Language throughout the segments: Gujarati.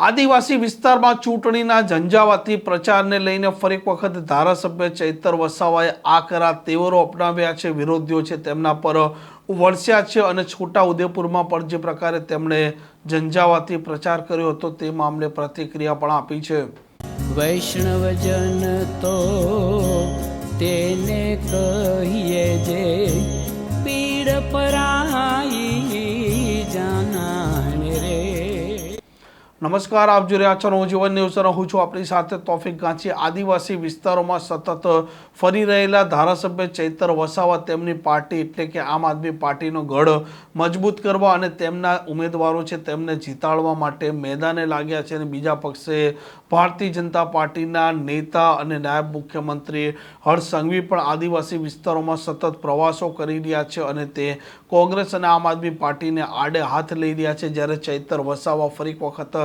આદિવાસી વિસ્તારમાં ચૂંટણીના ઝંઝાવાતી પ્રચારને લઈને ફરી એક વખત ધારાસભ્ય ચૈતર વસાવાએ આકરા તેવરો અપનાવ્યા છે. વિરોધીઓ છે તેમના પર વરસ્યા છે અને છોટાઉદેપુરમાં પણ જે પ્રકારે તેમણે ઝંઝાવાતી પ્રચાર કર્યો હતો તે મામલે પ્રતિક્રિયા પણ આપી છે. વૈષ્ણવજન તો તેને કહીએ જે પીડ પરાઈ જાનાને રે. નમસ્કાર, આપ જોઈ રહ્યા છો નવજીવન ન્યૂઝ. હું છું આપણી સાથે તોફિક ગાંચી. આદિવાસી વિસ્તારોમાં સતત ફરી રહેલા ધારાસભ્ય ચૈતર વસાવા તેમની પાર્ટી એટલે કે આમ આદમી પાર્ટીનો ગઢ મજબૂત કરવા અને તેમના ઉમેદવારો છે તેમને જીતાડવા માટે મેદાને લાગ્યા છે. અને બીજા પક્ષે ભારતીય જનતા પાર્ટીના નેતા અને નાયબ મુખ્યમંત્રી હર્ષ સંઘવી પણ આદિવાસી વિસ્તારોમાં સતત પ્રવાસો કરી રહ્યા છે અને તે કોંગ્રેસ અને આમ આદમી પાર્ટીને આડે હાથ લઈ રહ્યા છે. જ્યારે ચૈતર વસાવા ફરી એક વખત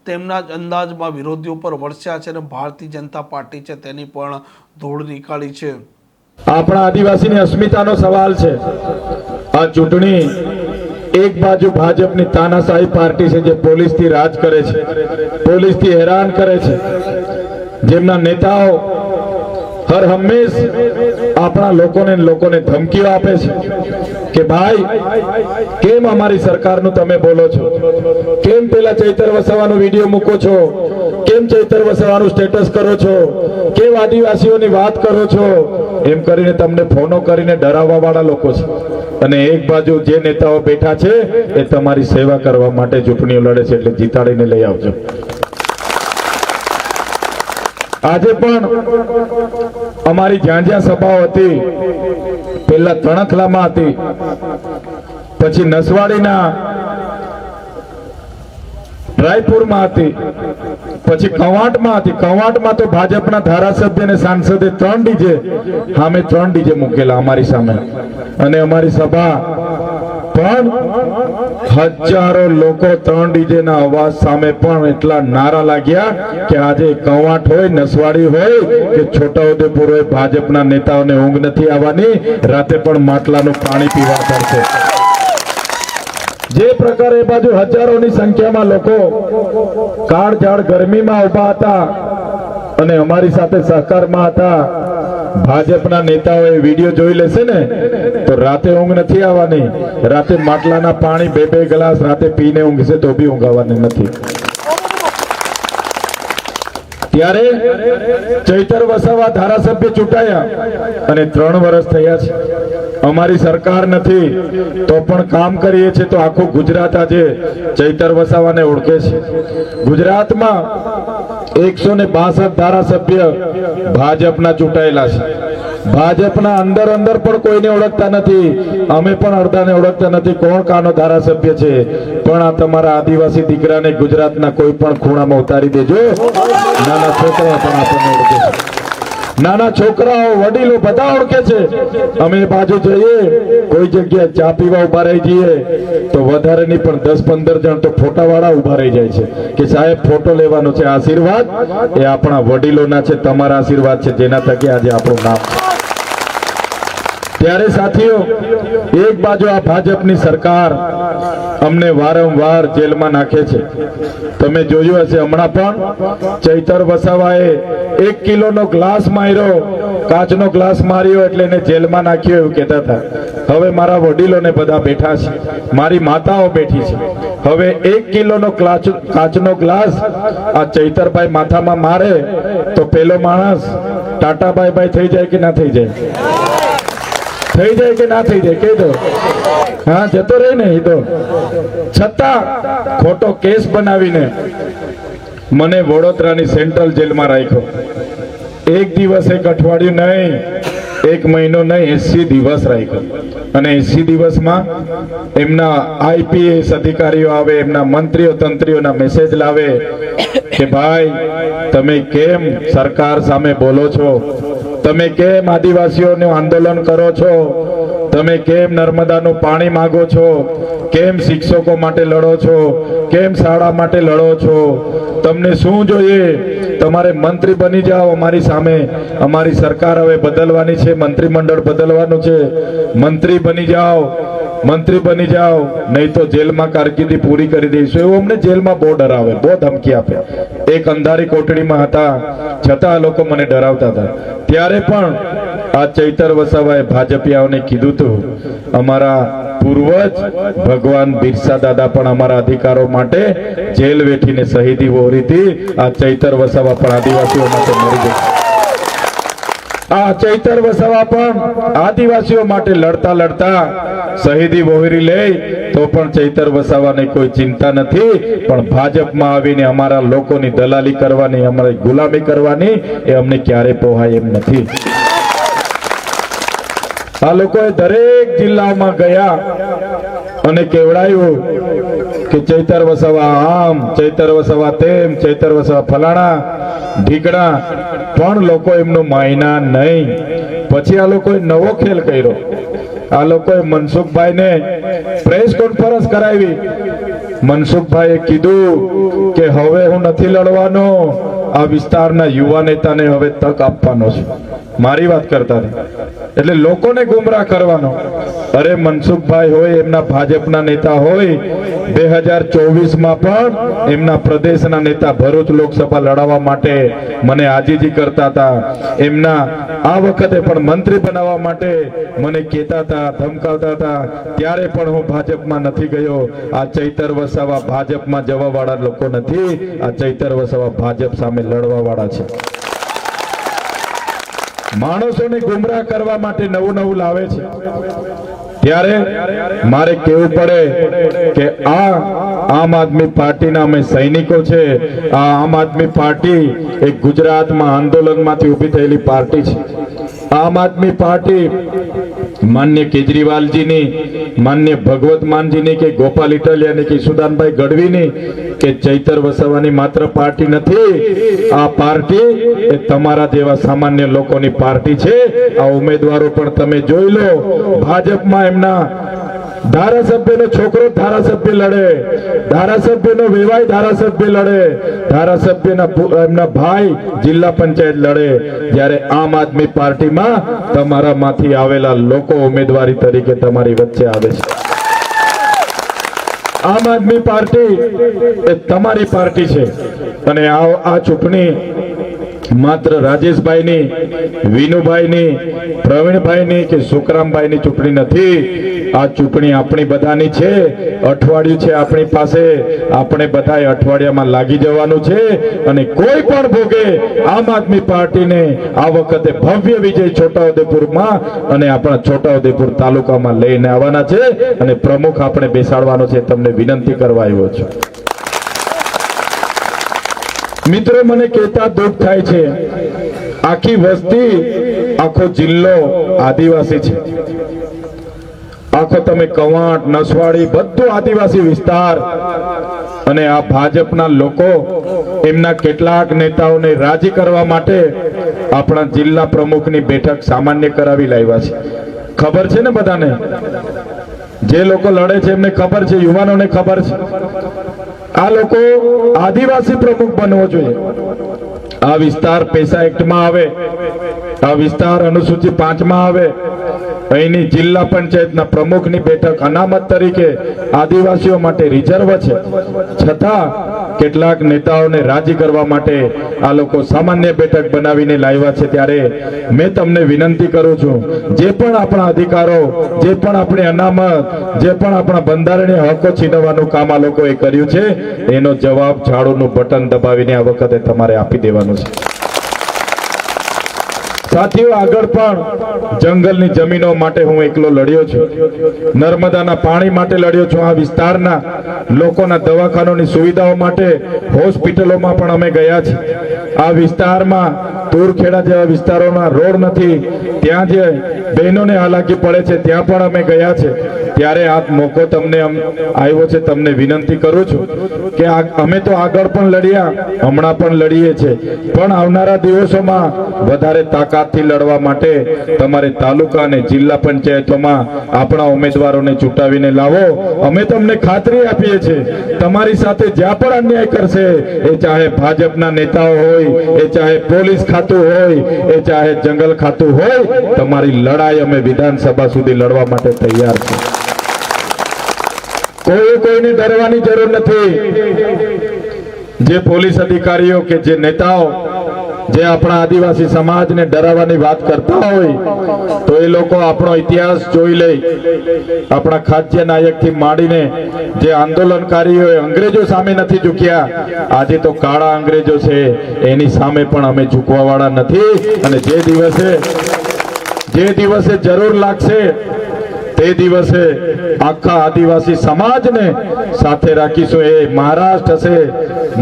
તેમના જ અંદાજમાં વિરોધીઓ પર વરસ્યા છે અને ભારતીય જનતા પાર્ટી છે તેની પણ ધૂળ નીકાળી છે. આપણા આદિવાસીની અસ્મિતાનો સવાલ છે. આ ચૂંટણી એક બાજુ ભાજપની તાનાશાહી પાર્ટી છે જે પોલીસથી રાજ કરે છે, પોલીસથી હેરાન કરે છે, જેમના નેતાઓ હર હંમેશ આપણા લોકોને ધમકીઓ આપે છે કે ભાઈ કેમ અમારી સરકારનું તમે બોલો છો, કેમ પેલા ચૈતર વસાવાનો વિડીયો મૂકો છો, કેમ ચૈતર વસાવાનું સ્ટેટસ કરો છો, કેમ આદિવાસીઓની વાત કરો છો, એમ કરીને તમને ફોનો કરીને ડરાવવા વાળા લોકો છે. અને એક બાજુ જે નેતાઓ બેઠા છે એ તમારી સેવા કરવા માટે ચૂંટણીઓ લડે છે, એટલે જીતાડીને લઈ આવજો. આજે પણ અમારી જ્યાં જ્યાં સભાઓ હતી, પેલા તણખલામાં હતી, પછી નસવાડીના રાયપુરમાં હતી, પછી કવાંટમાં હતી. કવાંટમાં તો ભાજપના ધારાસભ્ય અને સાંસદે 3 ડીજે સામે 3 ડીજે મૂકેલા અમારી સામે. અને અમારી સભા પણ હજારો લોકો 3 ડીજે ના અવાજ સામે પણ એટલા નારા લાગ્યા કે આજે કવાંટ હોય, નસવાડી હોય કે છોટાઉદેપુર હોય, ભાજપના નેતાઓને ઊંઘ નથી આવવાની, રાતે પણ માટલાનું પાણી પીવા પડશે. જે પ્રકારે એ બાજુ હજારોની સંખ્યામાં લોકો કાળઝાળ ગરમીમાં ઉભા હતા અને અમારી સાથે સહકારમાં હતા, ભાજપના નેતાઓએ વિડીયો જોઈ લેશે ને તો રાતે ઊંઘ નથી આવવાની. રાતે માટલાના પાણી 2-2 ગ્લાસ રાતે પીને ઊંઘશે તો બી ઊંઘ આવવાની નથી. ત્યારે ચૈતર વસાવા ધારાસભ્ય ચૂંટાયા અને 3 વર્ષ થયા છે. અમારી સરકાર નથી તો પણ કામ કરીએ છીએ. તો આખું ગુજરાત આજે ચૈતર વસાવાને ઓળખે છે. ગુજરાતમાં 162 ધારાસભ્ય ભાજપના ચૂંટાયેલા છે. ભાજપના અંદર પણ કોઈને ઓળખતા નથી. અમે પણ અડધાને ઓળખતા નથી કોણ કાનો ધારાસભ્ય છે. પણ આ તમારા આદિવાસી દીકરાને ગુજરાતના કોઈ પણ ખૂણામાં ઉતારી દેજો. નાના છોકરાઓ પણ આપણને ઓળખે છે, નાના છોકરાઓ, વડીલો બધા ઓળખે છે. અમે બાજુ જઈએ, કોઈ જગ્યાએ ચા પીવા ઉભા રહી જઈએ તો વધારે નહીં પણ 10-15 જણ તો ફોટાવાળા ઉભા રહી જાય છે કે સાહેબ ફોટો લેવાનો છે. આશીર્વાદ એ આપણા વડીલોના છે, તમારા આશીર્વાદ છે જેના થકી આજે આપણું નામ. ત્યારે સાથીઓ, એક બાજુ આ ભાજપની સરકાર અમને વારંવાર જેલમાં નાખે છે. તમે જોયું હશે, હમણાં પણ ચૈતર વસાવાએ 1 કિલોનો ગ્લાસ માર્યો, કાચનો ગ્લાસ માર્યો એટલે એને જેલમાં નાખ્યો એવું કહેતા હતા. હવે મારા વડીલોને બધા બેઠા છે, મારી માતાઓ બેઠી છે. હવે 1 કિલોનો કાચનો ગ્લાસ આ ચૈતરભાઈ માથામાં મારે તો પેલો માણસ ટાટા બાય બાય થઈ જાય કે ના થઈ જાય? થઈ જાય કે ના થઈ જાય? કહી દો. હા, જતો રહે ને એ તો. છતાં ખોટો કેસ બનાવીને મને વડોદરાની સેન્ટ્રલ જેલમાં રાખ્યો. 1 દિવસ, 1 અઠવાડિયું નહીં, 1 મહિનો નહીં, 80 દિવસ રાખ્યો. અને 80 દિવસમાં એમના આઈપીએસ અધિકારીઓ આવે, એમના મંત્રીઓ તંત્રીઓના મેસેજ લાવે કે ભાઈ તમે કેમ સરકાર સામે બોલો છો, તમે કેમ આદિવાસીઓનું આંદોલન કરો છો, તમે કેમ નર્મદાનું પાણી માંગો છો, કેમ શિક્ષકો માટે લડો છો, કેમ શાળા માટે લડો છો, તમને શું જોઈએ? તમારે મંત્રી બની જાઓ અમારી સામે. અમારી સરકાર હવે બદલવાની છે, મંત્રીમંડળ બદલવાનું છે, મંત્રી બની જાઓ. મંત્રી બની જાઓ, નહીં તો જેલમાં કારકિર્દી પૂરી કરી દઈશું, એવું અમને જેલમાં બહુ ડરાવે, બહુ ધમકી આપે. એક અંધારી કોટડીમાં હતા, છતાં આ લોકો મને ડરાવતા હતા. ત્યારે પણ આ ચૈતર વસાવાએ ભાજપિયાઓને કીધું હતું, અમારા પૂર્વજ ભગવાન બિરસા દાદા પણ અમારા અધિકારો માટે જેલ વેઠીને શહીદી વહોરી હતી. આ ચૈતર વસાવા પણ આદિવાસીઓ માટે મરી ગયો. આ ચૈતર વસાવા પણ આદિવાસીઓ માટે લડતા લડતા શહીદી વહોરી લે તો પણ ચૈતર વસાવાને કોઈ ચિંતા નથી. પણ ભાજપમાં આવીને અમારા લોકોની દલાલી કરવાની, અમારી ગુલામી કરવાની એ અમને ક્યારે પોહાય એમ નથી. આ લોકોએ દરેક જિલ્લામાં ગયા અને કેવડાયું કે ચૈતર વસાવા આમ, ચૈતર વસાવા તેમ, ચૈતર વસાવા ફલાણા ઢીકણા, પણ લોકો એમનું માયના નહીં. પછી આ લોકોએ નવો ખેલ કર્યો. આ લોકોએ મનસુખભાઈને પ્રેસ કોન્ફરન્સ કરાવી. મનસુખભાઈએ કીધું કે હવે હું નથી લડવાનો, આ વિસ્તારના યુવા નેતાને હવે તક આપવાનો છે. મારી વાત કરતા હતા એટલે લોકોને ગુમરાહ કરવાનો. અરે મનસુખભાઈ હોય, એમના ભાજપના નેતા હોય, 2024માં પણ એમના પ્રદેશના નેતા ભરૂચ લોકસભા લડાવવા માટે મને આજીજી કરતા હતા. એમના આ વખતે પણ મંત્રી બનાવવા માટે મને કહેતા હતા, ધમકાવતા હતા. ત્યારે પણ હું ભાજપમાં નથી ગયો. આ ચૈતર વસાવા ભાજપમાં જવા વાળા લોકો નથી. આ ચૈતર વસાવા ભાજપ સામે લડવા વાળા છે. માણસોને ગુમરાહ કરવા માટે નવું નવું લાવે છે. ત્યારે મારે કહેવું પડે કે આ આમ આદમી પાર્ટીના અમે સૈનિકો છે. આ આમ આદમી પાર્ટી એક ગુજરાતમાં આંદોલનમાંથી ઊભી થયેલી પાર્ટી છે. આમ આદમી પાર્ટી માન્ય કેજરીવાલજીની, માન્ય ભગવત માનજીની કે ગોપાલ ઇટાલિયાની કે સુદાનભાઈ ગઢવીની કે ચૈતર વસાવાની માત્ર પાર્ટી નથી. આ પાર્ટી એ તમારા જેવા સામાન્ય લોકોની પાર્ટી છે. આ ઉમેદવારો પણ તમે જોઈ લો. ભાજપમાં એમના ધારાસભ્યનો છોકરો ધારાસભ્ય લડે, ધારાસભ્યનો વેવાય ધારાસભ્ય લડે, ધારાસભ્યના એમના ભાઈ જિલ્લા પંચાયત લડે. જ્યારે આમ આદમી પાર્ટીમાં તમારામાંથી આવેલા લોકો ઉમેદવારી તરીકે તમારી વચ્ચે આવે છે. આમ આદમી પાર્ટી એ તમારી પાર્ટી છે. અને આ ચૂંટણી માત્ર રાજેશભાઈની, વિનુભાઈની, પ્રવીણભાઈની કે સુખરામભાઈની ચૂંટણી નથી. આ ચૂંટણી આપણી બધાની છે. અઠવાડિયું છે આપણી પાસે. આપણે બધાએ અઠવાડિયામાં લાગી જવાનું છે અને કોઈ પણ ભોગે આમ આદમી પાર્ટીને આ વખતે ભવ્ય વિજય છોટાઉદેપુરમાં અને આપણા છોટાઉદેપુર તાલુકામાં લઈને આવવાના છે અને પ્રમુખ આપણે બેસાડવાનો છે. તમને વિનંતી કરવા આવ્યો છું. મિત્રો, મને કહેતા દુઃખ થાય છે, આખી વસ્તી, આખો જિલ્લો આદિવાસી છે. આખો તમે કવાંટ, નસવાડી, બધું આદિવાસી વિસ્તાર. અને આ ભાજપના લોકો એમના કેટલાક નેતાઓને રાજી કરવા માટે આપણા જિલ્લા પ્રમુખની બેઠક સામાન્ય કરાવી લાવ્યા છે. ખબર છે ને બધાને? જે લોકો લડે છે એમને ખબર છે, યુવાનોને ખબર છે. આ લોકો આદિવાસી પ્રમુખ બનવો જોઈએ. આ વિસ્તાર પૈસા એક્ટમાં આવે, આ વિસ્તાર અનુસૂચિ 5માં આવે. અહીંની જિલ્લા પંચાયતના પ્રમુખની બેઠક અનામત તરીકે આદિવાસીઓ માટે રિઝર્વ છે. છતાં કેટલાક નેતાઓને રાજી કરવા માટે આ લોકો સામાન્ય બેઠક બનાવીને લાવ્યા છે. ત્યારે મેં તમને વિનંતી કરું છું, જે પણ આપણા અધિકારો, જે પણ આપણી અનામત, જે પણ આપણા બંધારણીય હકો છીનવવાનું કામ આ લોકોએ કર્યું છે, એનો જવાબ ઝાડુનું બટન દબાવીને આ વખતે તમારે આપી દેવાનું છે. સાથીઓ, આગળ પણ જંગલની જમીનો માટે હું એકલો લડ્યો છું. નર્મદાના પાણી માટે લડ્યો છું. આ વિસ્તારના લોકોના દવાખાનાની સુવિધાઓ માટે હોસ્પિટલોમાં પણ અમે ગયા છીએ. આ વિસ્તારમાં તુરખેડા જેવા વિસ્તારોના રોડ નથી, ત્યાં જે બહેનોને હાલાકી પડે છે ત્યાં પણ અમે ગયા છે. ત્યારે આ મોકો તમને આવ્યો છે. તમને વિનંતી કરું છું કે અમે તો આગળ પણ લડ્યા, હમણાં પણ લડીએ છીએ, પણ આવનારા દિવસોમાં વધારે તાકાતથી લડવા માટે તમારે તાલુકા અને જિલ્લા પંચાયતોમાં આપણા ઉમેદવારોને ચૂંટાવીને લાવો. અમે તમને ખાતરી આપીએ છીએ, તમારી સાથે જ્યાં પણ અન્યાય કરશે, એ ચાહે ભાજપના નેતાઓ હોય, એ ચાહે પોલીસ ખાતું હોય, એ ચાહે જંગલ ખાતું હોય, તમારી લડાઈ અમે વિધાનસભા સુધી લડવા માટે તૈયાર છીએ. કોઈને ડરવાની જરૂર નથી. જે પોલીસ અધિકારીઓ કે જે નેતાઓ જે આપણા આદિવાસી સમાજને ડરાવવાની વાત કરતા હોય તો એ લોકો આપણો ઇતિહાસ જોઈ લે. આપણા ખાદ્ય નાયકથી માંડીને જે આંદોલનકારીઓએ અંગ્રેજો સામે નથી ઝૂક્યા, આજે તો કાળા અંગ્રેજો છે એની સામે પણ અમે ઝૂકવાવાળા નથી. અને જે દિવસે જરૂર લાગશે તે દિવસે આખા આદિવાસી સમાજને સાથે રાખીશું. એ મહારાષ્ટ્ર હશે,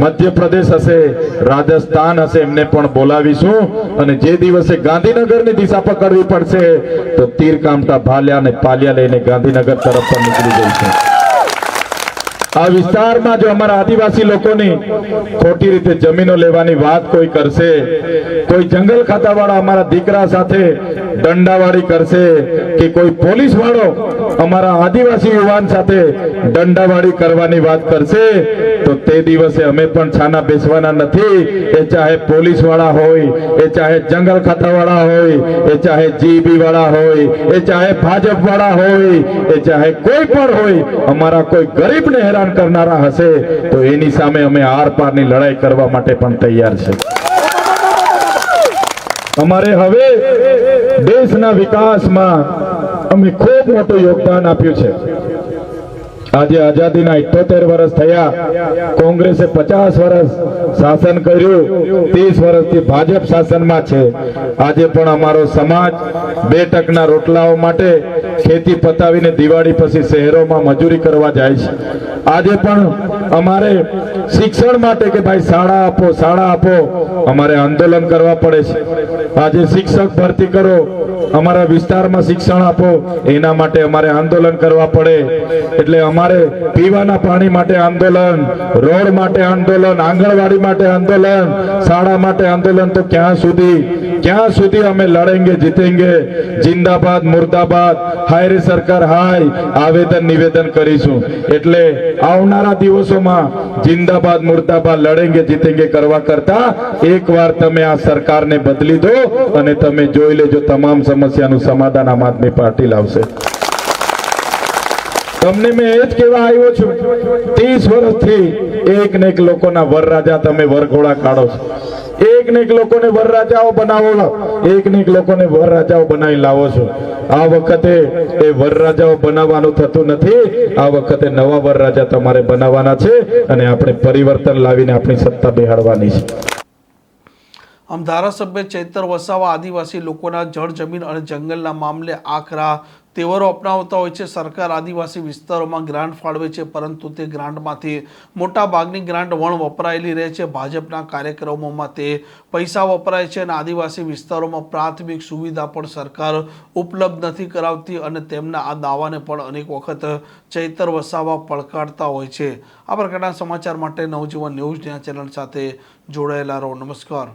મધ્યપ્રદેશ હશે, રાજસ્થાન હશે, એમને પણ બોલાવીશું. અને જે દિવસે ગાંધીનગરની દિશા પકડવી પડશે તો તીર કામટા ભાલ્યા અને પાલિયા લઈને ગાંધીનગર તરફ પણ નીકળી જઈશું. આ વિસ્તારમાં જો અમારા આદિવાસી લોકોની ખોટી રીતે જમીનો લેવાની વાત કોઈ કરશે, કોઈ જંગલ ખાતાવાળા અમારા દીકરા સાથે દંડાવાળી કરશે કે કોઈ પોલીસ વાળો અમારા આદિવાસી યુવાન સાથે દંડાવાળી કરવાની વાત કરશે તો તે દિવસે અમે પણ છાના બેસવાના નથી. એ ચાહે પોલીસ વાળા હોય, એ ચાહે જંગલ ખાતાવાળા હોય, એ ચાહે જીબી વાળા હોય, એ ચાહે ભાજપ વાળા હોય, એ ચાહે કોઈ પણ હોય, અમારા કોઈ ગરીબને હેરાન કરનારા હશે તો એની સામે અમે આર પારની લડાઈ કરવા માટે પણ તૈયાર છે. અમારે હવે દેશના વિકાસમાં અમે ખૂબ મોટું યોગદાન આપ્યું છે. આજે આઝાદીના 78 વર્ષ થયા, કોંગ્રેસે 50 વર્ષ શાસન કર્યું, 30 વર્ષથી ભાજપ શાસનમાં છે. આજે પણ અમારો સમાજ 2 રોટલાઓ માટે ખેતી પતાવીને દિવાળી પછી શહેરોમાં મજૂરી કરવા જાય છે. આજે પણ અમારે શિક્ષણ માટે કે ભાઈ શાળા આપો અમારે આંદોલન કરવા પડે છે. આજે શિક્ષક ભરતી કરો, અમારા વિસ્તારમાં શિક્ષણ આપો, એના માટે અમારે આંદોલન કરવા પડે. એટલે અમારે પીવાના પાણી માટે આંદોલન, રોડ માટે આંદોલન, આંગણવાડી માટે આંદોલન, શાળા માટે આંદોલન. તો ક્યાં સુધી અમે લડેંગે જીતેંગે. જિંદાબાદ મુર્દાબાદ, હાય રે સરકાર હાય આવેદન નિવેદન કરીશું. એટલે આવનારા દિવસોમાં જિંદાબાદ મુર્દાબાદ, લડેંગે જીતેંગે કરવા કરતા એકવાર તમે આ સરકારને બદલી દો અને તમે જોઈ લેજો તમામ સમસ્યાનું સમાધાન આમ આદમી પાર્ટી લાવશે. તમને મેં એ જ કહેવા આવ્યો છું, 30 વર્ષથી એક ને એક લોકોના વરરાજા તમે વરઘોડા કાઢો છો. એક ને એક લોકોને વરરાજાઓ બનાવો, એક ને એક લોકોને વરરાજાઓ બનાવી લાવો છો. આ વખતે એ વરરાજાઓ બનાવવાનું થતું નથી. આ વખતે નવા વરરાજા તમારે બનાવવાના છે અને આપણે પરિવર્તન લાવીને આપણી સત્તા બેહાડવાની છે. આમ ધારાસભ્ય ચૈતર વસાવા આદિવાસી લોકોના જળ જમીન અને જંગલના મામલે આકરા તેવરો અપનાવતા હોય છે. સરકાર આદિવાસી વિસ્તારોમાં ગ્રાન્ટ ફાળવે છે, પરંતુ તે ગ્રાન્ટમાંથી મોટા ભાગની ગ્રાન્ટ વણ વપરાયેલી રહે છે. ભાજપના કાર્યક્રમોમાં તે પૈસા વપરાય છે અને આદિવાસી વિસ્તારોમાં પ્રાથમિક સુવિધા પણ સરકાર ઉપલબ્ધ નથી કરાવતી અને તેમના આ દાવાને પણ અનેક વખત ચૈતર વસાવા પડકારતા હોય છે. આ પ્રકારના સમાચાર માટે નવજીવન ન્યૂઝ ચેનલ સાથે જોડાયેલા રહો. નમસ્કાર.